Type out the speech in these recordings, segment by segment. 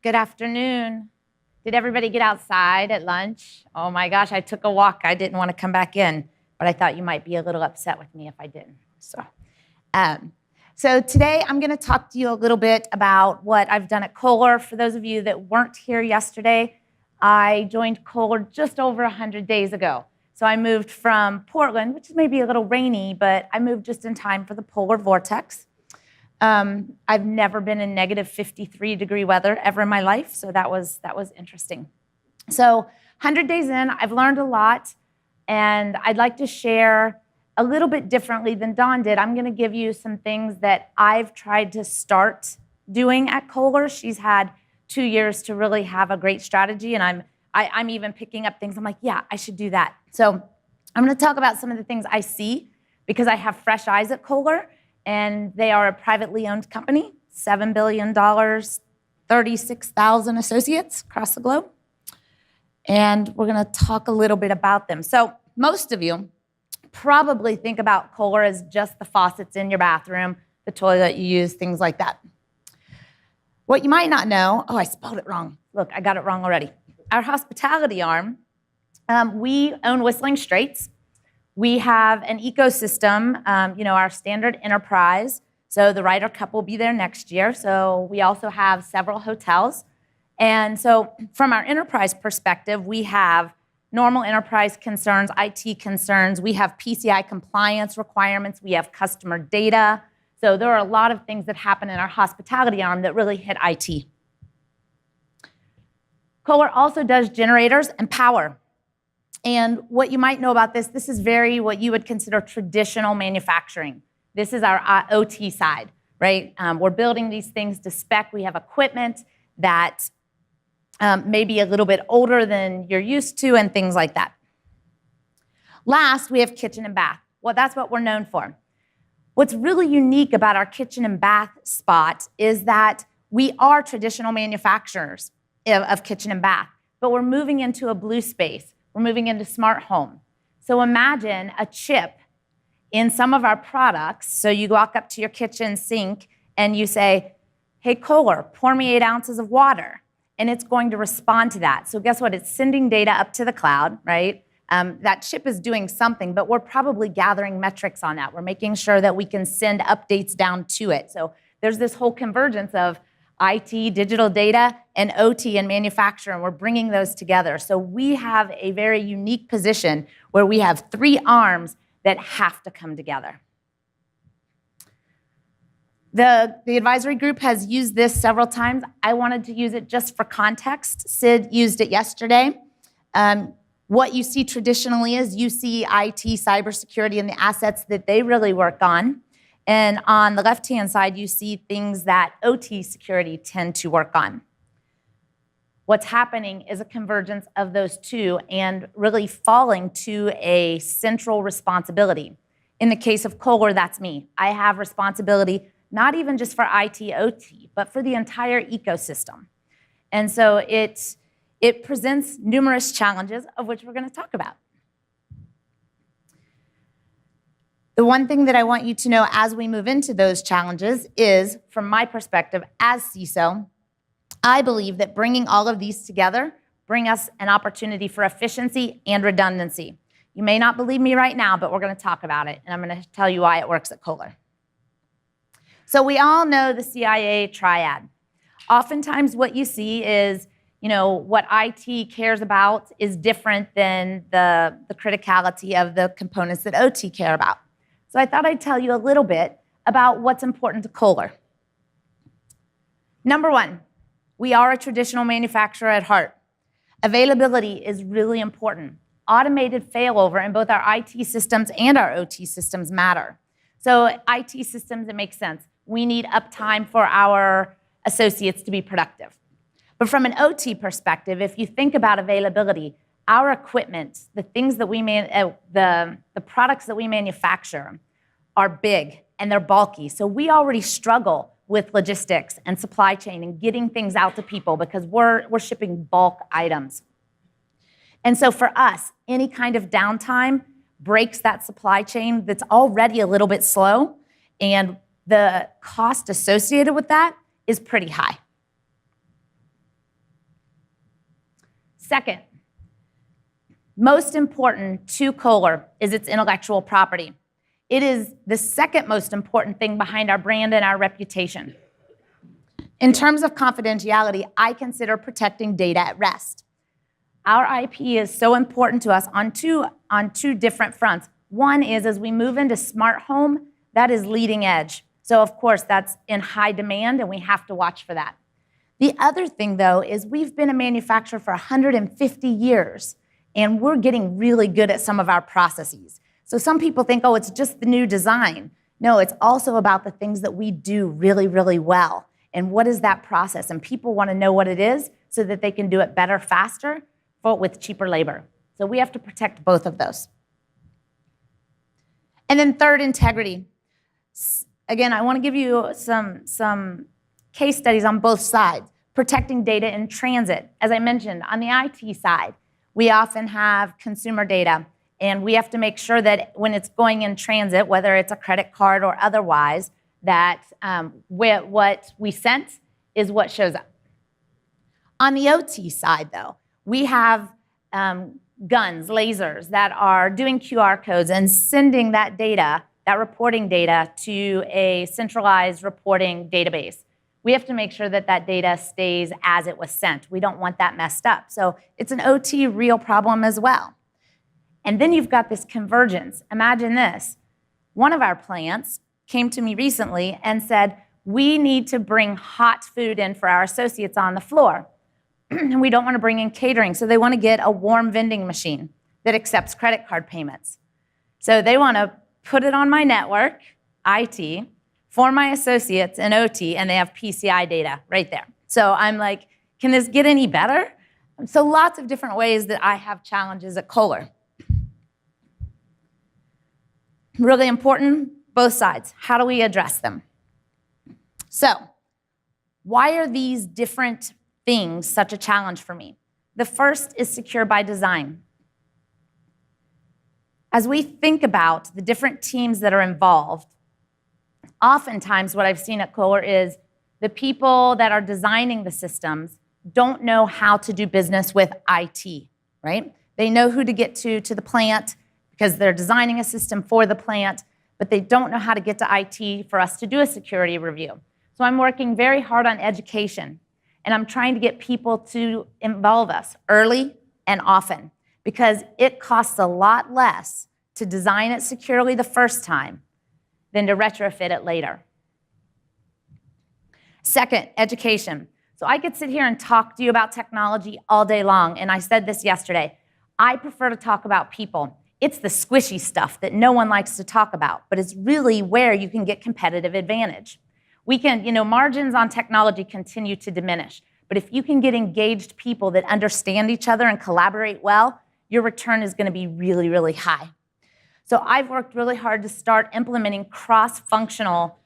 Good afternoon. Did everybody get outside at lunch? Oh my gosh, I took a walk. I didn't want to come back in, but I thought you might be a little upset with me if I didn't. So today I'm going to talk to you a little bit about what I've done at Kohler. For those of you that weren't here yesterday, I joined Kohler just over 100 days ago. So I moved from Portland, which is maybe a little rainy, but I moved just in time for the polar vortex. I've never been in negative 53-degree weather ever in my life, so that was interesting. So 100 days in, I've learned a lot, and I'd like to share a little bit differently than Dawn did. I'm going to give you some things that I've tried to start doing at Kohler. She's had 2 years to really have a great strategy, and I'm even picking up things. I'm like, yeah, I should do that. So I'm going to talk about some of the things I see because I have fresh eyes at Kohler, and they are a privately owned company, $7 billion, 36,000 associates across the globe. And we're going to talk a little bit about them. So most of you probably think about Kohler as just the faucets in your bathroom, the toilet you use, things like that. What you might not know, oh, I spelled it wrong. Look, I got it wrong already. Our hospitality arm, we own Whistling Straits. We have an ecosystem, our standard enterprise. So the Ryder Cup will be there next year. So we also have several hotels. And so from our enterprise perspective, we have normal enterprise concerns, IT concerns. We have PCI compliance requirements. We have customer data. So there are a lot of things that happen in our hospitality arm that really hit IT. Kohler also does generators and power. And what you might know about this is very what you would consider traditional manufacturing. This is our OT side, right? We're building these things to spec. We have equipment that may be a little bit older than you're used to and things like that. Last, we have kitchen and bath. Well, that's what we're known for. What's really unique about our kitchen and bath spot is that we are traditional manufacturers of kitchen and bath, but we're moving into a blue space. We're moving into smart home. So imagine a chip in some of our products. So you walk up to your kitchen sink and you say, hey, Kohler, pour me 8 ounces of water. And it's going to respond to that. So guess what? It's sending data up to the cloud, right? That chip is doing something, but we're probably gathering metrics on that. We're making sure that we can send updates down to it. So there's this whole convergence of IT, digital data, and OT and manufacturing. We're bringing those together. So we have a very unique position where we have 3 arms that have to come together. The advisory group has used this several times. I wanted to use it just for context. Sid used it yesterday. What you see traditionally is you see IT, cybersecurity, and the assets that they really work on. And on the left-hand side, you see things that OT security tend to work on. What's happening is a convergence of those two and really falling to a central responsibility. In the case of Kohler, that's me. I have responsibility not even just for IT, OT, but for the entire ecosystem. And so it presents numerous challenges, of which we're going to talk about. The one thing that I want you to know as we move into those challenges is, from my perspective as CISO, I believe that bringing all of these together bring us an opportunity for efficiency and redundancy. You may not believe me right now, but we're going to talk about it, and I'm going to tell you why it works at Kohler. So we all know the CIA triad. Oftentimes what you see is, what IT cares about is different than the criticality of the components that OT care about. So I thought I'd tell you a little bit about what's important to Kohler. Number 1, we are a traditional manufacturer at heart. Availability is really important. Automated failover in both our IT systems and our OT systems matter. So IT systems, it makes sense. We need uptime for our associates to be productive. But from an OT perspective, if you think about availability, our equipment, the things that the products that we manufacture are big and they're bulky. So we already struggle with logistics and supply chain and getting things out to people because we're shipping bulk items. And so for us, any kind of downtime breaks that supply chain that's already a little bit slow, and the cost associated with that is pretty high. Second, most important to Kohler is its intellectual property. It is the second most important thing behind our brand and our reputation. In terms of confidentiality, I consider protecting data at rest. Our IP is so important to us on two different fronts. One is as we move into smart home, that is leading edge. So of course that's in high demand and we have to watch for that. The other thing though is we've been a manufacturer for 150 years and we're getting really good at some of our processes. So some people think, oh, it's just the new design. No, it's also about the things that we do really, really well. And what is that process? And people want to know what it is so that they can do it better, faster, but with cheaper labor. So we have to protect both of those. And then third, integrity. Again, I want to give you some case studies on both sides. Protecting data in transit. As I mentioned, on the IT side, we often have consumer data, and we have to make sure that when it's going in transit, whether it's a credit card or otherwise, that what we sent is what shows up. On the OT side, though, we have guns, lasers that are doing QR codes and sending that data, that reporting data, to a centralized reporting database. We have to make sure that that data stays as it was sent. We don't want that messed up. So it's an OT real problem as well. And then you've got this convergence. Imagine this. One of our plants came to me recently and said, we need to bring hot food in for our associates on the floor. And we don't want to bring in catering, so they want to get a warm vending machine that accepts credit card payments. So they want to put it on my network, IT, for my associates in OT, and they have PCI data right there. So I'm like, can this get any better? So lots of different ways that I have challenges at Kohler. Really important, both sides. How do we address them? So, why are these different things such a challenge for me? The first is secure by design. As we think about the different teams that are involved, oftentimes what I've seen at Kohler is the people that are designing the systems don't know how to do business with IT, right? They know who to get to the plant because they're designing a system for the plant, but they don't know how to get to IT for us to do a security review. So I'm working very hard on education, and I'm trying to get people to involve us early and often because it costs a lot less to design it securely the first time than to retrofit it later. Second, education. So I could sit here and talk to you about technology all day long, and I said this yesterday. I prefer to talk about people. It's the squishy stuff that no one likes to talk about, but it's really where you can get competitive advantage. We can, margins on technology continue to diminish, but if you can get engaged people that understand each other and collaborate well, your return is going to be really, really high. So I've worked really hard to start implementing cross-functional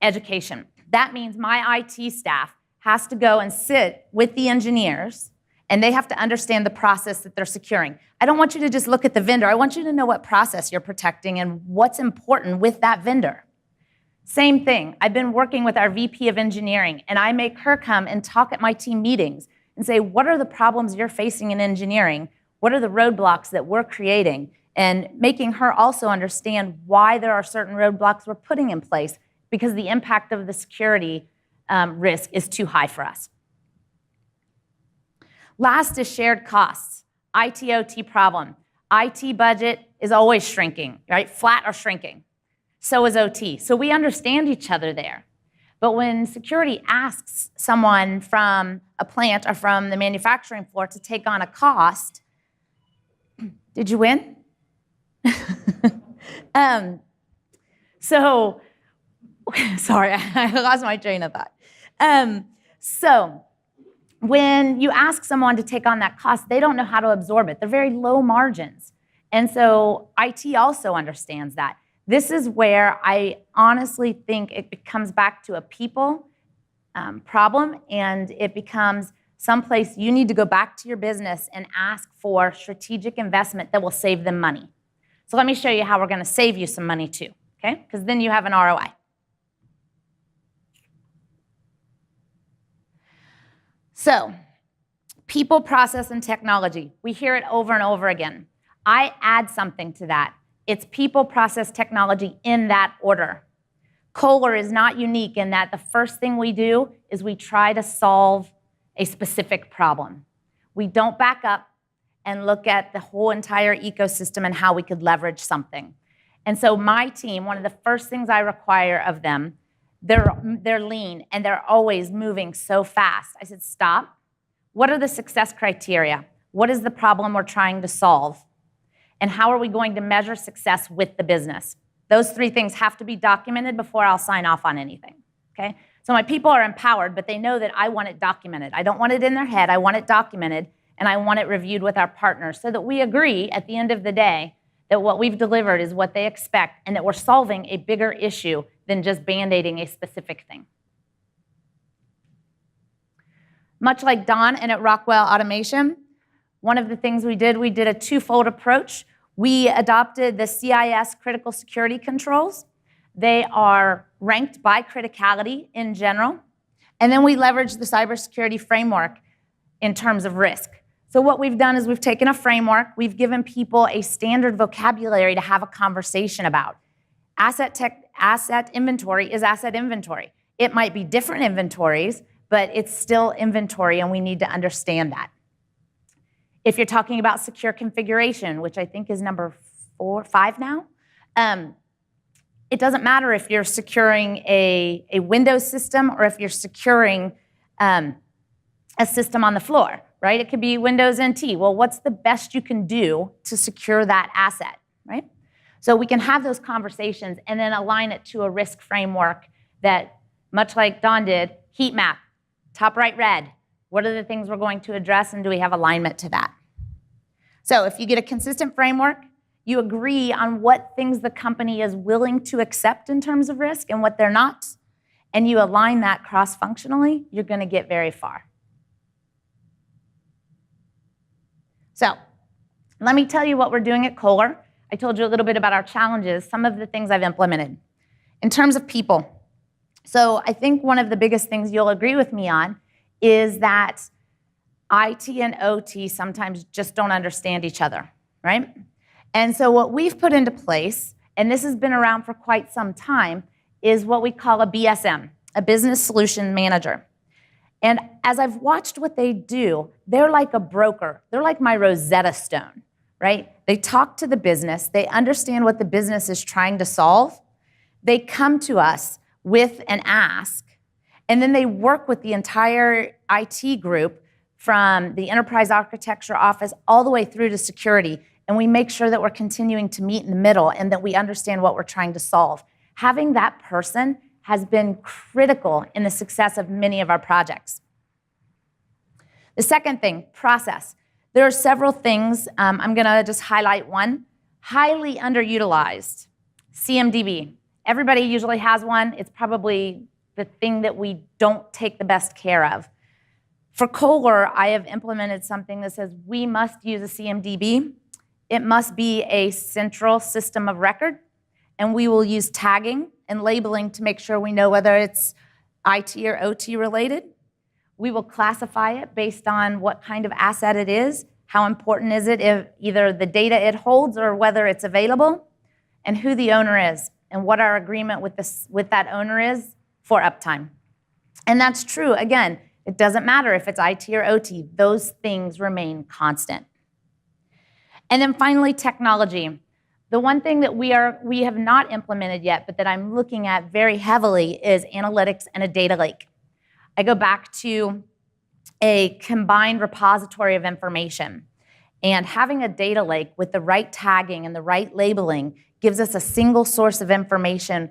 education. That means my IT staff has to go and sit with the engineers, and they have to understand the process that they're securing. I don't want you to just look at the vendor. I want you to know what process you're protecting and what's important with that vendor. Same thing. I've been working with our VP of engineering, and I make her come and talk at my team meetings and say, what are the problems you're facing in engineering? What are the roadblocks that we're creating? And making her also understand why there are certain roadblocks we're putting in place because the impact of the security risk is too high for us. Last is shared costs. IT/OT problem. IT budget is always shrinking, right? Flat or shrinking. So is OT. So we understand each other there. But when security asks someone from a plant or from the manufacturing floor to take on a cost, did you win? Sorry, I lost my train of thought. So when you ask someone to take on that cost, they don't know how to absorb it. They're very low margins. And so IT also understands that. This is where I honestly think it comes back to a people problem, and it becomes someplace you need to go back to your business and ask for strategic investment that will save them money. So let me show you how we're going to save you some money too, okay? Because then you have an ROI. So People, process, and technology. We hear it over and over again. I add something to that. It's people, process, technology in that order. Kohler is not unique in that the first thing we do is we try to solve a specific problem. We don't back up and look at the whole entire ecosystem and how we could leverage something. And so my team, one of the first things I require of them, they're lean and they're always moving so fast. I said, stop. What are the success criteria? What is the problem we're trying to solve? And how are we going to measure success with the business? Those three things have to be documented before I'll sign off on anything, okay? So my people are empowered, but they know that I want it documented. I don't want it in their head, I want it documented, and I want it reviewed with our partners so that we agree at the end of the day that what we've delivered is what they expect and that we're solving a bigger issue than just band-aiding a specific thing. Much like Don and at Rockwell Automation, one of the things we did a twofold approach. We adopted the CIS critical security controls. They are ranked by criticality in general. And then we leveraged the cybersecurity framework in terms of risk. So what we've done is we've taken a framework, we've given people a standard vocabulary to have a conversation about. Asset inventory is asset inventory. It might be different inventories, but it's still inventory and we need to understand that. If you're talking about secure configuration, which I think is number 5 now, it doesn't matter if you're securing a Windows system or if you're securing a system on the floor, right? It could be Windows NT. Well, what's the best you can do to secure that asset, right? So we can have those conversations and then align it to a risk framework that, much like Don did, heat map, top right red. What are the things we're going to address, and do we have alignment to that? So if you get a consistent framework, you agree on what things the company is willing to accept in terms of risk and what they're not, and you align that cross-functionally, you're going to get very far. So let me tell you what we're doing at Kohler. I told you a little bit about our challenges, some of the things I've implemented. In terms of people, so I think one of the biggest things you'll agree with me on is that IT and OT sometimes just don't understand each other, right? And so what we've put into place, and this has been around for quite some time, is what we call a BSM, a Business Solution Manager. And as I've watched what they do, they're like a broker. They're like my Rosetta Stone, right? They talk to the business. They understand what the business is trying to solve. They come to us with an ask, and then they work with the entire IT group from the enterprise architecture office all the way through to security, and we make sure that we're continuing to meet in the middle and that we understand what we're trying to solve. Having that person has been critical in the success of many of our projects. The second thing, process. There are several things. I'm going to just highlight one. Highly underutilized, CMDB. Everybody usually has one. It's probably the thing that we don't take the best care of. For Kohler, I have implemented something that says we must use a CMDB. It must be a central system of record, and we will use tagging and labeling to make sure we know whether it's IT or OT related. We will classify it based on what kind of asset it is, how important is it, if either the data it holds or whether it's available, and who the owner is, and what our agreement with that owner is for uptime. And that's true, again, it doesn't matter if it's IT or OT, those things remain constant. And then finally, technology. The one thing that we have not implemented yet, but that I'm looking at very heavily is analytics and a data lake. I go back to a combined repository of information. And having a data lake with the right tagging and the right labeling gives us a single source of information.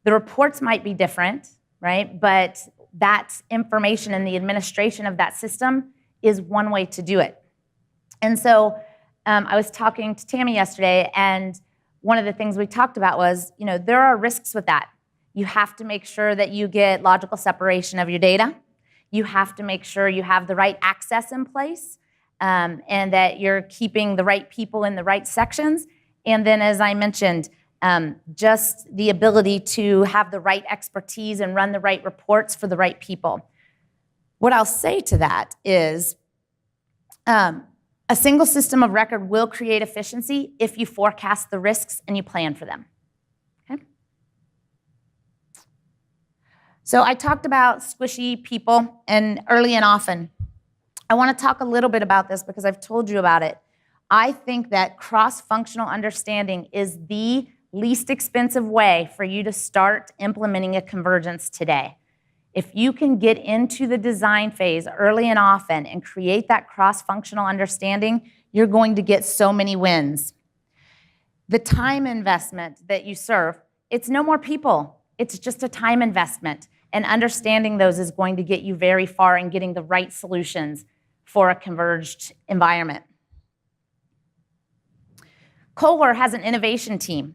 The reports might be different, right? But that information and the administration of that system is one way to do it. And so I was talking to Tammy yesterday, and one of the things we talked about was, there are risks with that. You have to make sure that you get logical separation of your data. You have to make sure you have the right access in place, and that you're keeping the right people in the right sections. And then, as I mentioned, just the ability to have the right expertise and run the right reports for the right people. What I'll say to that is, A single system of record will create efficiency if you forecast the risks and you plan for them. Okay? So I talked about squishy people and early and often. I want to talk a little bit about this because I've told you about it. I think that cross-functional understanding is the least expensive way for you to start implementing a convergence today. If you can get into the design phase early and often and create that cross-functional understanding, you're going to get so many wins. The time investment that you serve, it's no more people. It's just a time investment. And understanding those is going to get you very far in getting the right solutions for a converged environment. Kohler has an innovation team.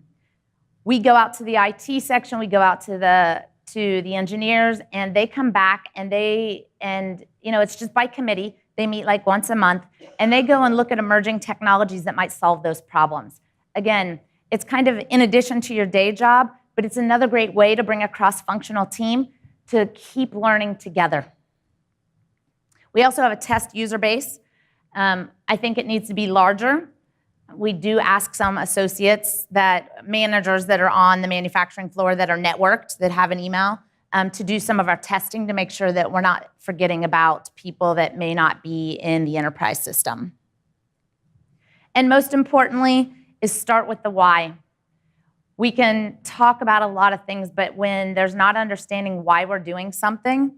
We go out to the IT section, we go out to the engineers, and they come back and it's just by committee. They meet like once a month, and they go and look at emerging technologies that might solve those problems. Again, it's kind of in addition to your day job, but it's another great way to bring a cross-functional team to keep learning together. We also have a test user base. I think it needs to be larger. We do ask some associates, managers that are on the manufacturing floor that are networked, that have an email, to do some of our testing to make sure that we're not forgetting about people that may not be in the enterprise system. And most importantly is start with the why. We can talk about a lot of things, but when there's not understanding why we're doing something,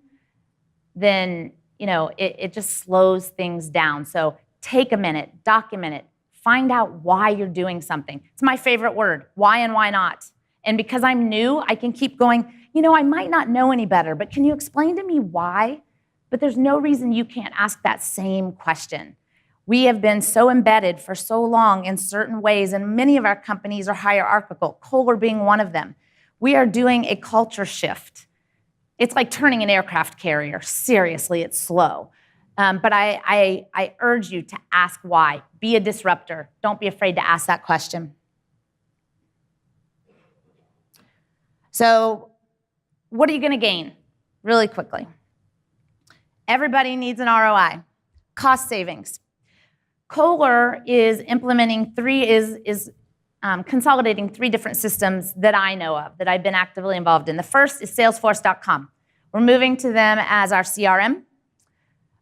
then it just slows things down. So take a minute, document it, find out why you're doing something. It's my favorite word, why and why not. And because I'm new, I can keep going, I might not know any better, but can you explain to me why? But there's no reason you can't ask that same question. We have been so embedded for so long in certain ways, and many of our companies are hierarchical, Kohler being one of them. We are doing a culture shift. It's like turning an aircraft carrier. Seriously, it's slow. But I urge you to ask why. Be a disruptor. Don't be afraid to ask that question. So what are you going to gain? Really quickly. Everybody needs an ROI. Cost savings. Kohler is implementing consolidating 3 different systems that I know of, that I've been actively involved in. The first is Salesforce.com. We're moving to them as our CRM.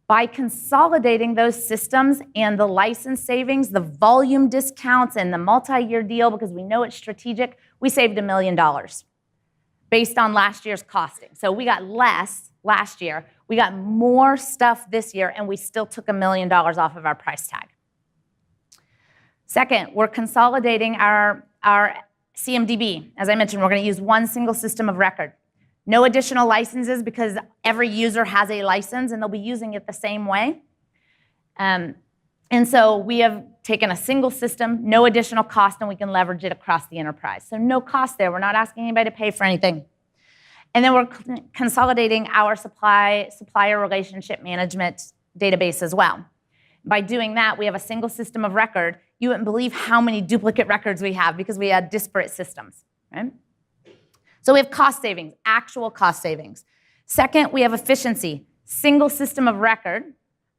By consolidating those systems and the license savings, the volume discounts, and the multi-year deal, because we know it's strategic, we saved $1 million based on last year's costing. So we got less last year. We got more stuff this year, and we still took $1 million off of our price tag. Second, we're consolidating our CMDB. As I mentioned, we're going to use one single system of record. No additional licenses because every user has a license and they'll be using it the same way. And so we have taken a single system, no additional cost, and we can leverage it across the enterprise. So no cost there. We're not asking anybody to pay for anything. And then we're consolidating our supplier relationship management database as well. By doing that, we have a single system of record. You wouldn't believe how many duplicate records we have because we had disparate systems, right? So we have cost savings, actual cost savings. Second, we have efficiency. Single system of record,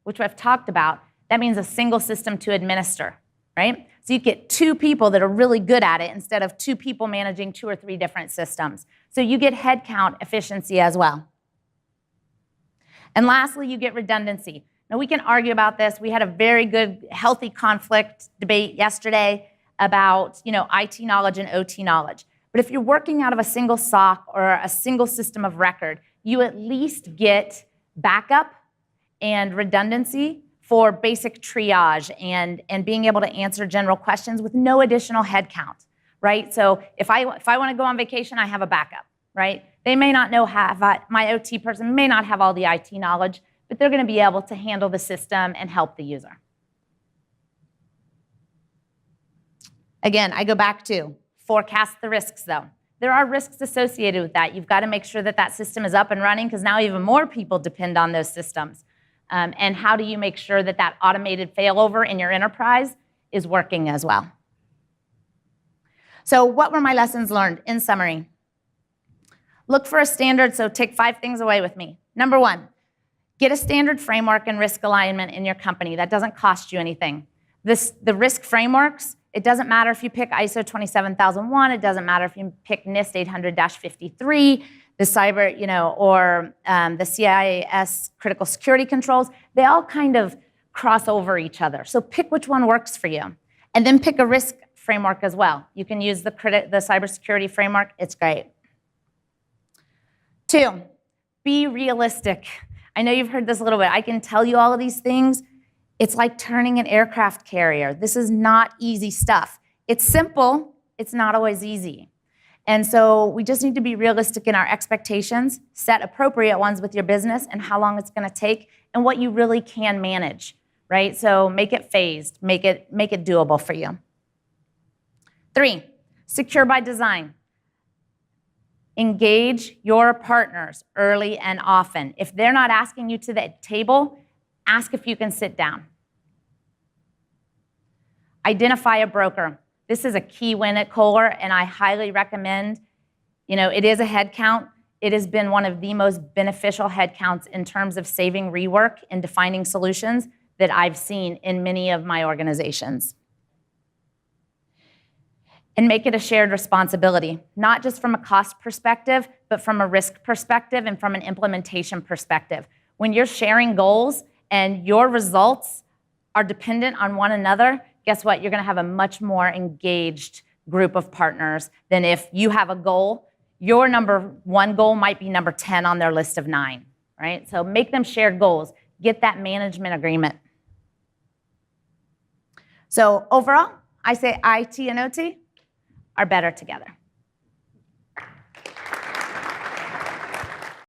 which I've talked about, that means a single system to administer, right? So you get 2 people that are really good at it instead of 2 people managing 2 or 3 different systems. So you get headcount efficiency as well. And lastly, you get redundancy. Now we can argue about this. We had a very good, healthy conflict debate yesterday about IT knowledge and OT knowledge. But if you're working out of a single SOC or a single system of record, you at least get backup and redundancy for basic triage and being able to answer general questions with no additional headcount, right? So if I want to go on vacation, I have a backup, right? They may not my OT person may not have all the IT knowledge, but they're going to be able to handle the system and help the user. Again, I go back to forecast the risks, though. There are risks associated with that. You've got to make sure that that system is up and running because now even more people depend on those systems. And how do you make sure that that automated failover in your enterprise is working as well? So what were my lessons learned? In summary, look for a standard, so take 5 things away with me. Number 1, Get a standard framework and risk alignment in your company. That doesn't cost you anything. The risk frameworks, it doesn't matter if you pick ISO 27001, it doesn't matter if you pick NIST 800-53, the cyber, or the CIS critical security controls. They all kind of cross over each other. So pick which one works for you. And then pick a risk framework as well. You can use the cybersecurity framework. It's great. 2, be realistic. I know you've heard this a little bit. I can tell you all of these things. It's like turning an aircraft carrier. This is not easy stuff. It's simple. It's not always easy. And so we just need to be realistic in our expectations, set appropriate ones with your business and how long it's going to take and what you really can manage, right? So make it phased, make it doable for you. 3, secure by design. Engage your partners early and often. If they're not asking you to the table, ask if you can sit down. Identify a broker. This is a key win at Kohler, and I highly recommend, it is a head count. It has been one of the most beneficial head counts in terms of saving rework and defining solutions that I've seen in many of my organizations. And make it a shared responsibility, not just from a cost perspective, but from a risk perspective and from an implementation perspective. When you're sharing goals and your results are dependent on one another, guess what? You're going to have a much more engaged group of partners than if you have a goal. Your number 1 goal might be number 10 on their list of 9, right? So make them shared goals. Get that management agreement. So overall, I say IT and OT are better together.